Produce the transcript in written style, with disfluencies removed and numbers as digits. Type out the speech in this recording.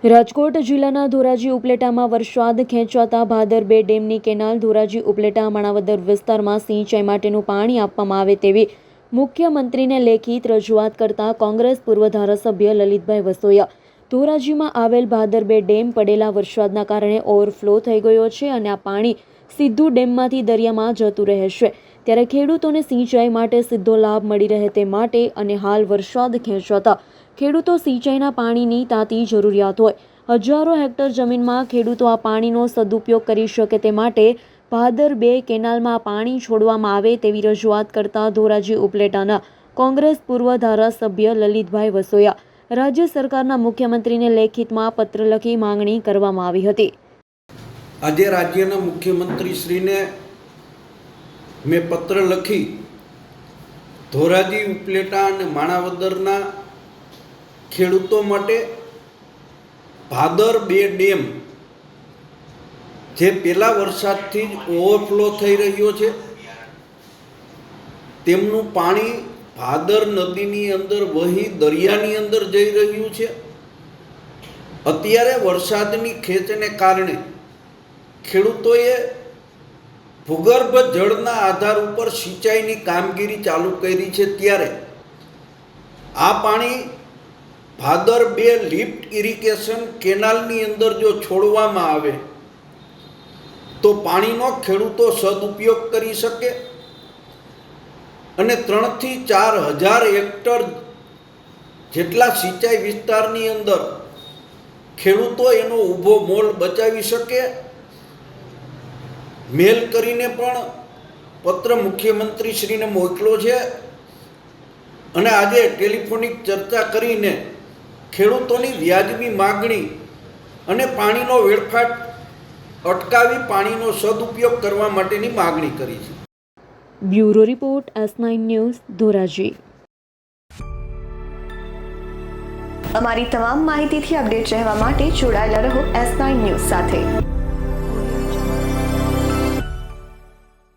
રાજકોટ જિલ્લાના ધોરાજી ઉપલેટામાં વરસાદ ખેંચાતા ભાદર 2 ડેમની કેનાલ ધોરાજી ઉપલેટા માણાવદર વિસ્તારમાં સિંચાઈ માટેનું પાણી આપવામાં આવે તેવી મુખ્યમંત્રીને લેખિત રજૂઆત કરતા કોંગ્રેસ પૂર્વ ધારાસભ્ય લલિતભાઈ વસોયા ધોરાજીમાં આવેલ ભાદર 2 ડેમ પડેલા વરસાદના કારણે ઓવરફ્લો થઈ ગયો છે અને આ પાણી સીધું ડેમમાંથી દરિયામાં જતું રહેશે, ત્યારે ખેડૂતોને સિંચાઈ માટે સીધો લાભ મળી રહે તે માટે અને હાલ વરસાદ ખેંચાતા ખેડૂતો સિંચાઈના પાણીની તાતી જરૂરિયાત હોય હજારો હેક્ટર જમીનમાં ખેડૂતો આ પાણીનો સદુપયોગ કરી શકે તે માટે ભાદર 2 કેનાલમાં પાણી છોડવામાં આવે તેવી રજૂઆત કરતા ધોરાજી ઉપલેટાના કોંગ્રેસ પૂર્વ ધારાસભ્ય લલિતભાઈ વસોયા રાજ્ય સરકારના મુખ્યમંત્રીને લેખિતમાં પત્ર લખી માંગણી કરવામાં આવી હતી। આજે રાજ્યના મુખ્યમંત્રીશ્રીને મેં પત્ર લખી ધોરાજી ઉપલેટા અને માણાવદરના ખેડૂતો માટે ભાદર 2 ડેમ જે પહેલા વરસાદથી જ ઓવરફ્લો થઈ રહ્યો છે તેમનું પાણી ભાદર નદીની અંદર વહી દરિયાની અંદર જઈ રહ્યું છે। અત્યારે વરસાદની ખેંચને કારણે ખેડૂતોએ ભૂગર્ભ જળના આધાર ઉપર સિંચાઈની કામગીરી ચાલુ કરી છે, ત્યારે આ પાણી ભાદર 2 લિફ્ટ ઇરિગેશન કેનાલની અંદર જો છોડવામાં આવે તો પાણીનો ખેડૂતો સદુપયોગ કરી શકે અને 3 થી 4 હજાર હેક્ટર જેટલા સિંચાઈ વિસ્તારની અંદર ખેડૂતો એનો ઊભો મોલ બચાવી શકે। મેલ કરીને પણ પત્ર મુખ્યમંત્રીશ્રીને મોકલ્યો છે અને આજે ટેલિફોનિક ચર્ચા કરીને ખેડૂતોની વ્યાજબી માગણી અને પાણીનો વેડફાટ અટકાવી પાણીનો સદુપયોગ કરવા માટેની માગણી કરી છે। Bureau report S9 news Dhoraji. અમારી તમામ માહિતીથી અપડેટ રહેવા માટે જોડાયેલા રહો S9 ન્યૂઝ સાથે।